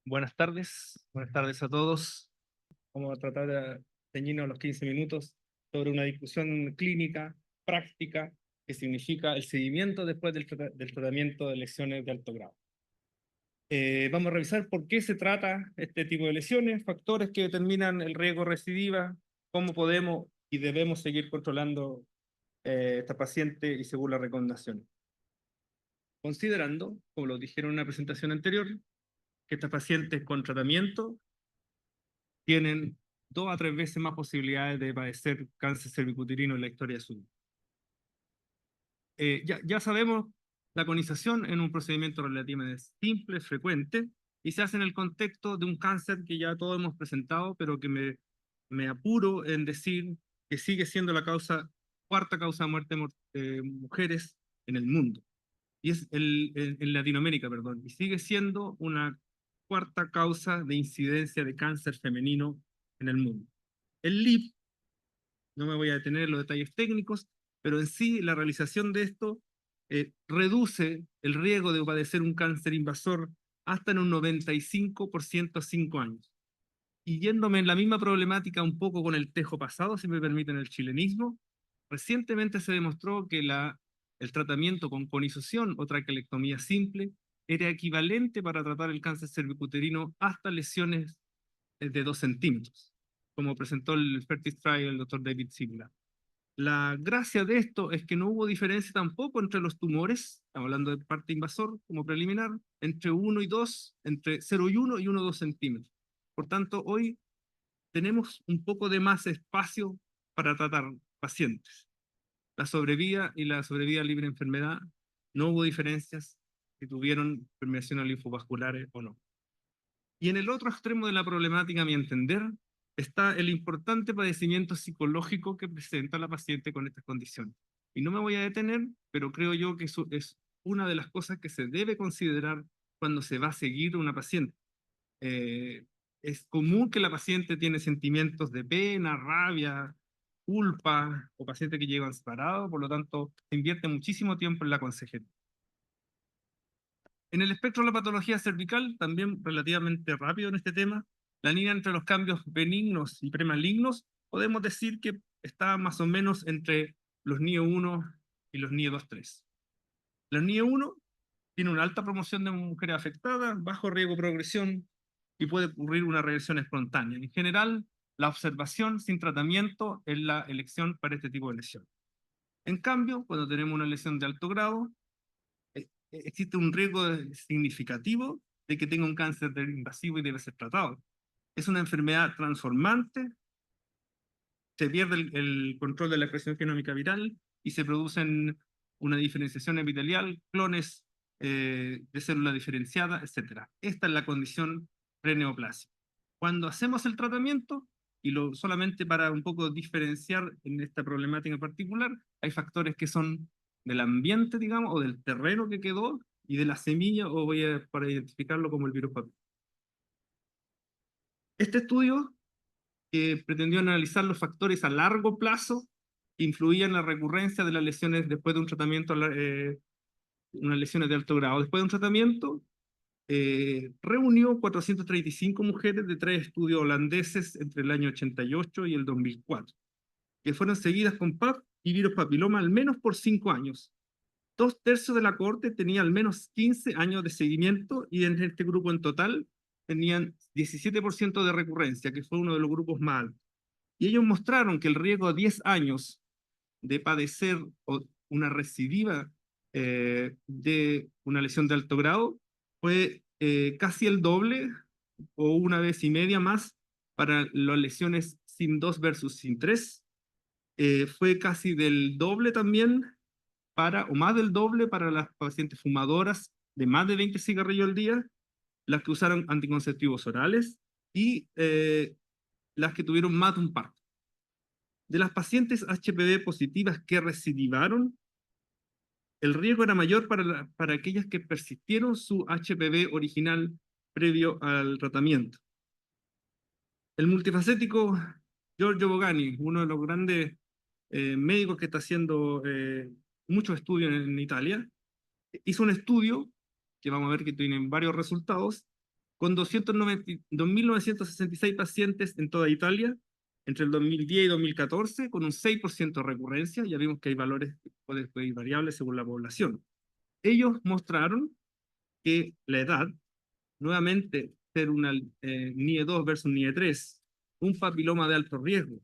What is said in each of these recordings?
Buenas tardes a todos. Vamos a tratar de ceñirnos los 15 minutos sobre una discusión clínica, práctica, que significa el seguimiento después del tratamiento de lesiones de alto grado. Vamos a revisar por qué se trata este tipo de lesiones, factores que determinan el riesgo recidiva, cómo podemos y debemos seguir controlando esta paciente y según la recomendación. Considerando, como lo dijeron en una presentación anterior, que estas pacientes con tratamiento tienen 2 a 3 veces más posibilidades de padecer cáncer cervicuterino en la historia de su vida. Ya sabemos, la conización es un procedimiento relativamente simple, frecuente, y se hace en el contexto de un cáncer que ya todos hemos presentado, pero que me apuro en decir que sigue siendo la cuarta causa de muerte de mujeres en el mundo, y es en Latinoamérica, perdón, y sigue siendo una cuarta causa de incidencia de cáncer femenino en el mundo. El LIP, no me voy a detener en los detalles técnicos, pero en sí la realización de esto reduce el riesgo de padecer un cáncer invasor hasta en un 95% a 5 años. Y yéndome en la misma problemática un poco con el tejo pasado, si me permiten el chilenismo, recientemente se demostró que el tratamiento con conización o traquelectomía simple era equivalente para tratar el cáncer cervicuterino hasta lesiones de 2 centímetros, como presentó el Fertis Trial el doctor David Sigla. La gracia de esto es que no hubo diferencia tampoco entre los tumores, estamos hablando de parte invasor como preliminar, entre 1 y 2, entre 0 y 1 y 1 y 2 centímetros. Por tanto, hoy tenemos un poco de más espacio para tratar pacientes. La sobrevida y la sobrevida libre de enfermedad, no hubo diferencias si tuvieron permeaciones linfovasculares o no. Y en el otro extremo de la problemática, a mi entender, está el importante padecimiento psicológico que presenta la paciente con estas condiciones. Y no me voy a detener, pero creo yo que eso es una de las cosas que se debe considerar cuando se va a seguir una paciente. Es común que la paciente tiene sentimientos de pena, rabia, culpa, o pacientes que llegan separados, por lo tanto, se invierte muchísimo tiempo en la consejería. En el espectro de la patología cervical, también relativamente rápido en este tema, la línea entre los cambios benignos y premalignos, podemos decir que está más o menos entre los NIE 1 y los NIE 2-3. Los NIE 1 tiene una alta promoción de mujeres afectadas, bajo riesgo de progresión y puede ocurrir una regresión espontánea. En general, la observación sin tratamiento es la elección para este tipo de lesión. En cambio, cuando tenemos una lesión de alto grado, existe un riesgo significativo de que tenga un cáncer invasivo y debe ser tratado. Es una enfermedad transformante, se pierde el control de la expresión genómica viral y se producen una diferenciación epitelial, clones de célula diferenciada, etc. Esta es la condición preneoplasia. Cuando hacemos el tratamiento, y solamente para un poco diferenciar en esta problemática en particular, hay factores que son del ambiente, digamos, o del terreno que quedó, y de la semilla, o para identificarlo como el virus papiloma. Este estudio que pretendió analizar los factores a largo plazo que influían en la recurrencia de las lesiones después de un tratamiento, unas lesiones de alto grado. Después de un tratamiento, reunió 435 mujeres de 3 estudios holandeses entre el año 88 y el 2004, que fueron seguidas con PAP y virus papiloma al menos por 5 años. 2 tercios de la cohorte tenía al menos 15 años de seguimiento y en este grupo en total tenían 17% de recurrencia, que fue uno de los grupos más altos. Y ellos mostraron que el riesgo a 10 años de padecer una recidiva de una lesión de alto grado fue casi el doble o 1 vez y media más para las lesiones sin 2 versus sin 3. Fue casi del doble también o más del doble para las pacientes fumadoras de más de 20 cigarrillos al día, las que usaron anticonceptivos orales y las que tuvieron más de un parto. De las pacientes HPV positivas que recidivaron, el riesgo era mayor para aquellas que persistieron su HPV original previo al tratamiento. El multifacético Giorgio Bogani, uno de los grandes médicos que está haciendo muchos estudios en Italia, hizo un estudio que vamos a ver que tienen varios resultados con 2.966 pacientes en toda Italia, entre el 2010 y 2014, con un 6% de recurrencia. Ya vimos que hay valores que pueden ir variables según la población. Ellos mostraron que la edad, nuevamente, ser una NIE2 versus NIE3, un papiloma de alto riesgo,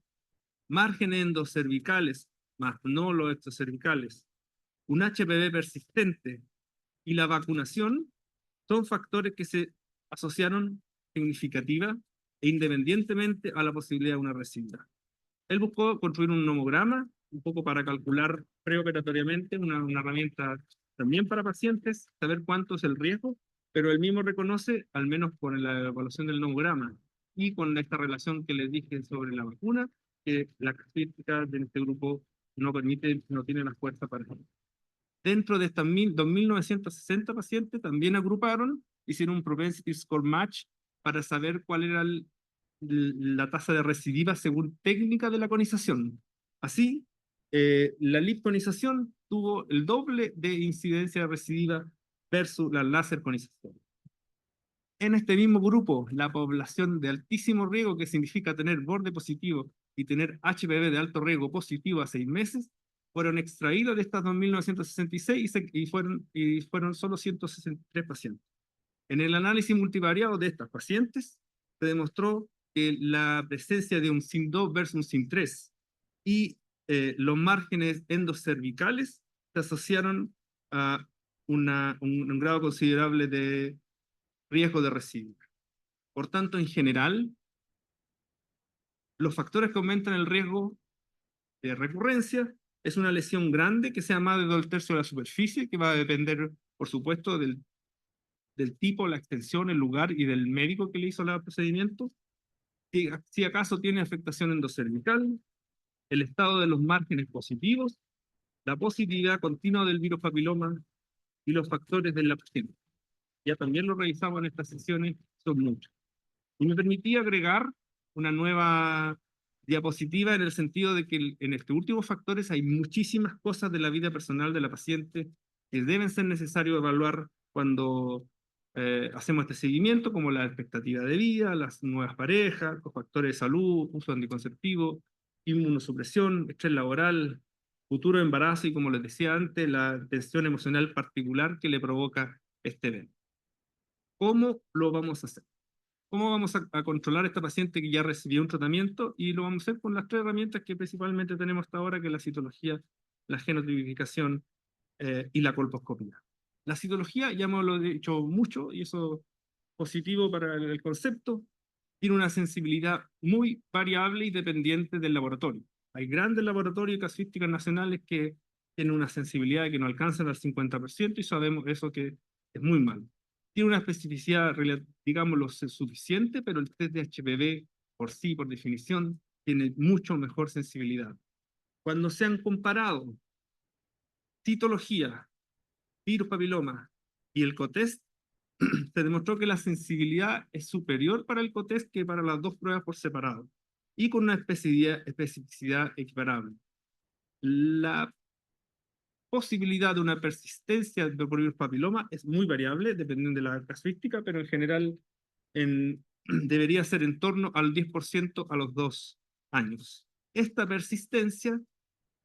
márgenes endocervicales, más no los extracervicales, un HPV persistente y la vacunación son factores que se asociaron significativa e independientemente a la posibilidad de una recidiva. Él buscó construir un nomograma, un poco para calcular preoperatoriamente, una herramienta también para pacientes, saber cuánto es el riesgo, pero él mismo reconoce, al menos por la evaluación del nomograma y con esta relación que les dije sobre la vacuna, que la crítica de este grupo no permite, no tiene la fuerza para eso. Dentro de estas 2.960 pacientes también agruparon, hicieron un propensity score match para saber cuál era la tasa de recidiva según técnica de la conización. Así, la lipconización tuvo el doble de incidencia de recidiva versus la láser conización. En este mismo grupo, la población de altísimo riesgo, que significa tener borde positivo y tener HPV de alto riesgo positivo a 6 meses, fueron extraídos de estas 2.966 y fueron solo 163 pacientes. En el análisis multivariado de estas pacientes, se demostró que la presencia de un SIM2 versus un SIM3 y los márgenes endocervicales se asociaron a un grado considerable de riesgo de recidiva. Por tanto, en general, los factores que aumentan el riesgo de recurrencia es una lesión grande que sea más de 2/3 de la superficie, que va a depender, por supuesto, del tipo, la extensión, el lugar y del médico que le hizo el procedimiento. Si acaso tiene afectación endocervical, el estado de los márgenes positivos, la positividad continua del virus papiloma y los factores de la paciente. Ya también lo revisamos en estas sesiones, son muchos. Y me permití agregar una nueva diapositiva en el sentido de que en estos últimos factores hay muchísimas cosas de la vida personal de la paciente que deben ser necesarios evaluar cuando hacemos este seguimiento, como la expectativa de vida, las nuevas parejas, los factores de salud, uso anticonceptivo, inmunosupresión, estrés laboral, futuro embarazo y, como les decía antes, la tensión emocional particular que le provoca este evento. ¿Cómo lo vamos a hacer? ¿Cómo vamos a controlar a esta paciente que ya recibió un tratamiento? Y lo vamos a hacer con las 3 herramientas que principalmente tenemos hasta ahora, que es la citología, la genotipificación y la colposcopía. La citología, ya hemos lo dicho mucho, y eso es positivo para el concepto, tiene una sensibilidad muy variable y dependiente del laboratorio. Hay grandes laboratorios y casuísticas nacionales que tienen una sensibilidad que no alcanzan al 50% y sabemos eso que es muy malo. Tiene una especificidad, digámoslo, suficiente, pero el test de HPV por sí, por definición, tiene mucho mejor sensibilidad. Cuando se han comparado citología, virus papiloma y el COTEST, se demostró que la sensibilidad es superior para el COTEST que para las dos pruebas por separado, y con una especificidad equiparable. La posibilidad de una persistencia de por virus papiloma es muy variable, dependiendo de la casuística, pero en general debería ser en torno al 10% a los 2 años. Esta persistencia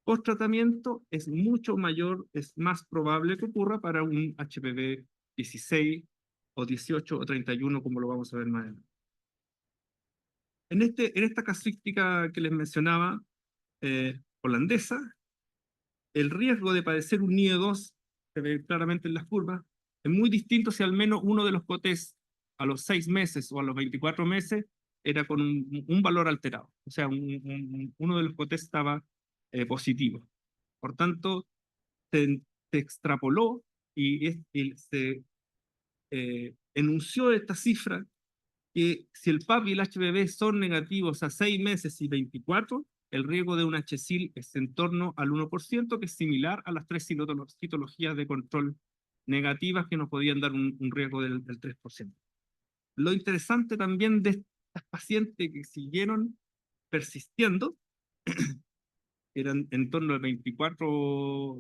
post tratamiento es mucho mayor, es más probable que ocurra para un HPV 16 o 18 o 31, como lo vamos a ver más adelante. En esta casuística que les mencionaba, holandesa, el riesgo de padecer un NIE2, se ve claramente en las curvas, es muy distinto si al menos uno de los COTES a los 6 meses o a los 24 meses era con un valor alterado. O sea, uno de los COTES estaba positivo. Por tanto, se extrapoló y se enunció esta cifra que si el PAP y el HPV son negativos a 6 meses y 24, el riesgo de un HSIL es en torno al 1%, que es similar a las 3 citologías de control negativas que nos podían dar un riesgo del 3%. Lo interesante también de estas pacientes que siguieron persistiendo, eran en torno a 24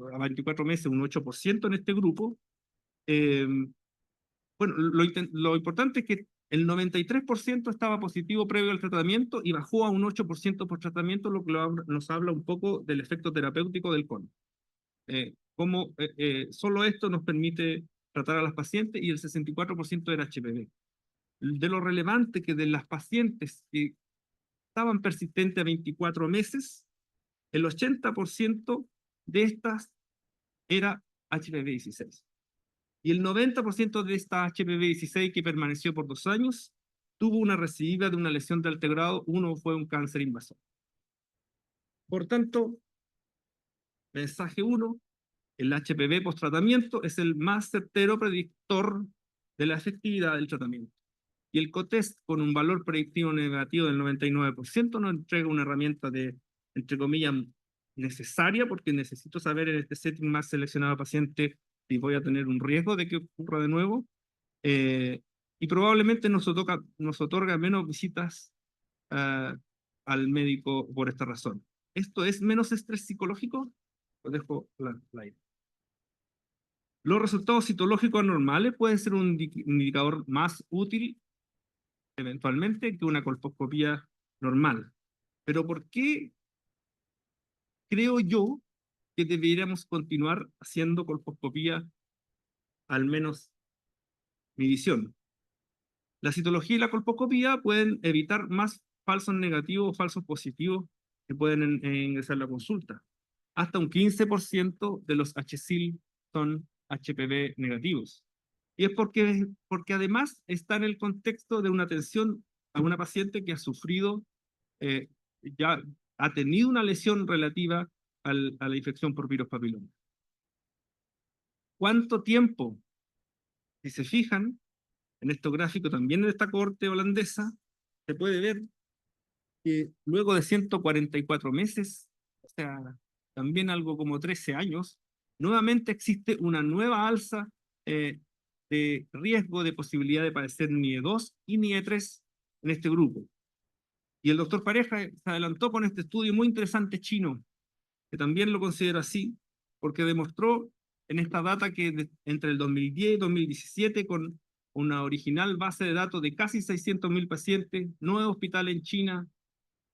meses, un 8% en este grupo. Bueno, lo importante es que El 93% estaba positivo previo al tratamiento y bajó a un 8% por tratamiento, lo que nos habla un poco del efecto terapéutico del cono. Cómo solo esto nos permite tratar a las pacientes, y el 64% era HPV. De lo relevante que de las pacientes que estaban persistentes a 24 meses, el 80% de estas era HPV-16. Y el 90% de esta HPV-16 que permaneció por 2 años tuvo una recidiva de una lesión de alto grado, uno fue un cáncer invasor. Por tanto, mensaje 1, el HPV post-tratamiento es el más certero predictor de la efectividad del tratamiento. Y el COTEST, con un valor predictivo negativo del 99%, nos entrega una herramienta de, entre comillas, necesaria, porque necesito saber en este setting más seleccionado paciente si voy a tener un riesgo de que ocurra de nuevo, y probablemente nos otorga menos visitas uh, al médico por esta razón. ¿Esto es menos estrés psicológico? Lo dejo la idea. Los resultados citológicos anormales pueden ser un indicador más útil eventualmente que una colposcopía normal. Pero ¿por qué creo yo que deberíamos continuar haciendo colposcopía, al menos mi visión? La citología y la colposcopía pueden evitar más falsos negativos o falsos positivos que pueden ingresar a la consulta. Hasta un 15% de los HSIL son HPV negativos. Y es porque además está en el contexto de una atención a una paciente que ha sufrido, ya ha tenido una lesión relativa a la infección por virus papiloma. ¿Cuánto tiempo? Si se fijan, en este gráfico también de esta cohorte holandesa, se puede ver que luego de 144 meses, o sea, también algo como 13 años, nuevamente existe una nueva alza de riesgo de posibilidad de padecer NIE2 y NIE3 en este grupo. Y el doctor Pareja se adelantó con este estudio muy interesante chino, que también lo considero así, porque demostró en esta data que entre el 2010 y 2017, con una original base de datos de casi 600.000 pacientes, 9 hospitales en China,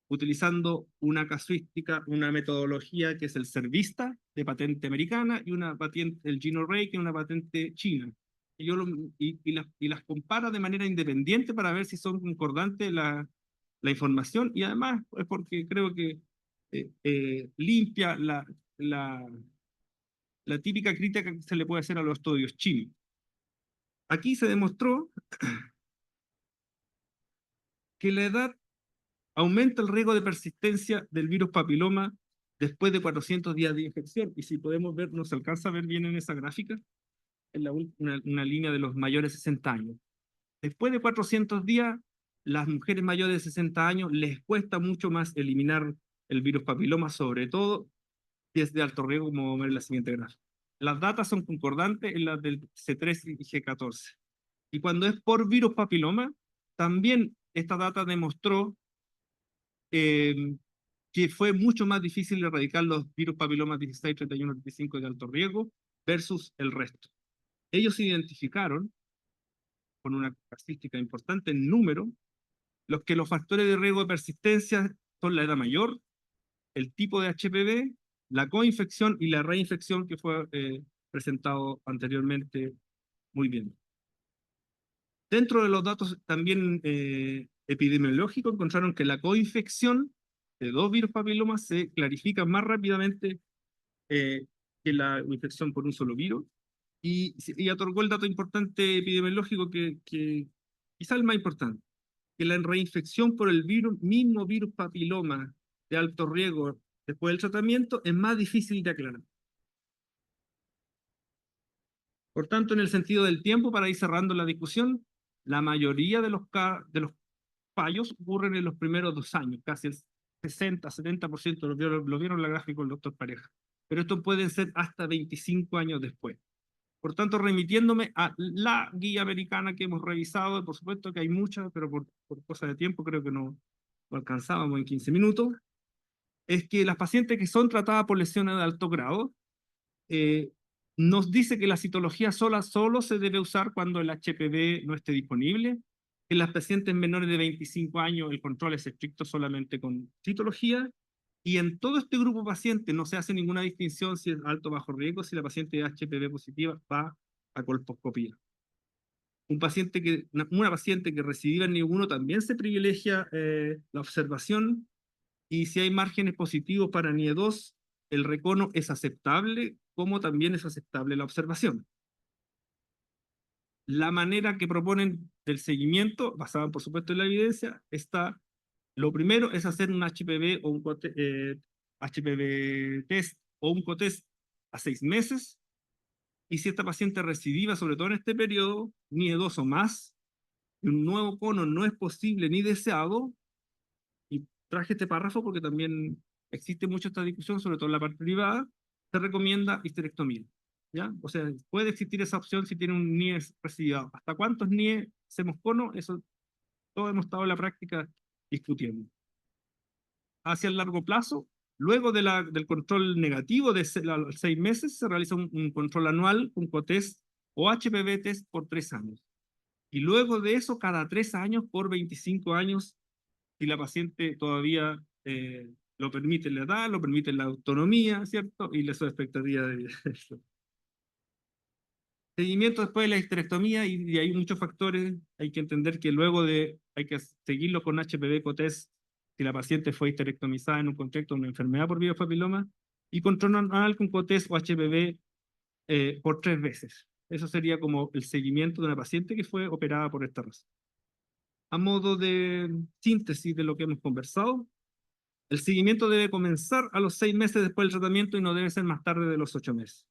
utilizando una casuística, una metodología que es el CERVISTA, de patente americana, y una patente, el GenoRay, que es una patente china. Y las compara de manera independiente para ver si son concordantes la información, y además es porque creo que limpia la típica crítica que se le puede hacer a los estudios chinos. Aquí se demostró que la edad aumenta el riesgo de persistencia del virus papiloma después de 400 días de infección. Y si podemos ver, nos alcanza a ver bien en esa gráfica, en una línea de los mayores de 60 años. Después de 400 días, las mujeres mayores de 60 años les cuesta mucho más eliminar el virus papiloma, sobre todo si es de alto riesgo, como vamos a ver en la siguiente gráfica. Las datas son concordantes en las del C3 y G14. Y cuando es por virus papiloma, también esta data demostró que fue mucho más difícil erradicar los virus papilomas 16, 31, 35 de alto riesgo versus el resto. Ellos identificaron, con una estadística importante en número, los factores de riesgo de persistencia son la edad mayor, el tipo de HPV, la coinfección y la reinfección, que fue presentado anteriormente muy bien. Dentro de los datos también epidemiológicos, encontraron que la coinfección de 2 virus papilomas se clarifica más rápidamente que la infección por un solo virus, y otorgó el dato importante epidemiológico que quizá el más importante, que la reinfección por el mismo virus papiloma de alto riesgo después del tratamiento es más difícil de aclarar. Por tanto, en el sentido del tiempo, para ir cerrando la discusión, la mayoría de los fallos ocurren en los primeros 2 años, casi el 60-70%, lo vieron en la gráfica el doctor Pareja. Pero esto puede ser hasta 25 años después. Por tanto, remitiéndome a la guía americana que hemos revisado, por supuesto que hay muchas, pero por cosa de tiempo creo que no alcanzábamos en 15 minutos, es que las pacientes que son tratadas por lesiones de alto grado, nos dice que la citología solo se debe usar cuando el HPV no esté disponible, En las pacientes menores de 25 años el control es estricto solamente con citología, y en todo este grupo paciente no se hace ninguna distinción si es alto o bajo riesgo, si la paciente es HPV positiva va a colposcopía. Una paciente que recidiva en NIE1 también se privilegia la observación, y si hay márgenes positivos para NIE2, el recono es aceptable, como también es aceptable la observación. La manera que proponen del seguimiento, basada por supuesto en la evidencia, está, lo primero es hacer un HPV o un HPV test o un cotest a 6 meses, y si esta paciente recidiva, sobre todo en este periodo, NIE2 o más, y un nuevo cono no es posible ni deseado, y traje este párrafo porque también existe mucho esta discusión, sobre todo en la parte privada, se recomienda histerectomía. ¿Ya? O sea, puede existir esa opción si tiene un NIE residuado. ¿Hasta cuántos NIE hacemos cono? Eso todo hemos estado en la práctica discutiendo. Hacia el largo plazo, luego del control negativo de 6 meses, se realiza un control anual, un cotest o HPV test por 3 años. Y luego de eso, cada 3 años por 25 años, si la paciente todavía lo permite la edad, lo permite la autonomía, ¿cierto? Y su expectativa de vida. Seguimiento después de la histerectomía, y hay muchos factores. Hay que entender que hay que seguirlo con HPV cotest si la paciente fue histerectomizada en un contexto de una enfermedad por virus papiloma, y control anual con cotest o HPV por 3 veces. Eso sería como el seguimiento de una paciente que fue operada por esta razón. A modo de síntesis de lo que hemos conversado, el seguimiento debe comenzar a los 6 meses después del tratamiento y no debe ser más tarde de los 8 meses.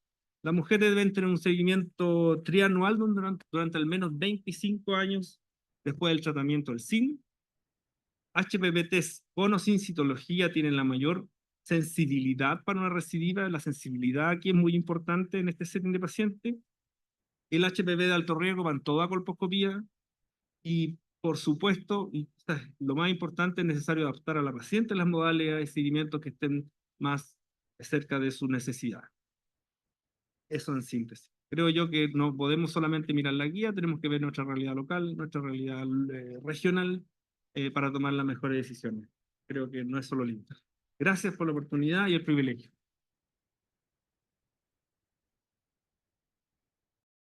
Las mujeres deben tener un seguimiento trianual durante al menos 25 años después del tratamiento del SIN. HPV test con o sin citología tienen la mayor sensibilidad para una recidiva. La sensibilidad aquí es muy importante en este setting de paciente. El HPV de alto riesgo va en toda colposcopía, y por supuesto, y lo más importante, es necesario adaptar a la paciente las modalidades de seguimiento que estén más cerca de su necesidad. Eso en síntesis. Creo yo que no podemos solamente mirar la guía, tenemos que ver nuestra realidad local, nuestra realidad regional, para tomar las mejores decisiones. Creo que no es solo limitar. Gracias por la oportunidad y el privilegio.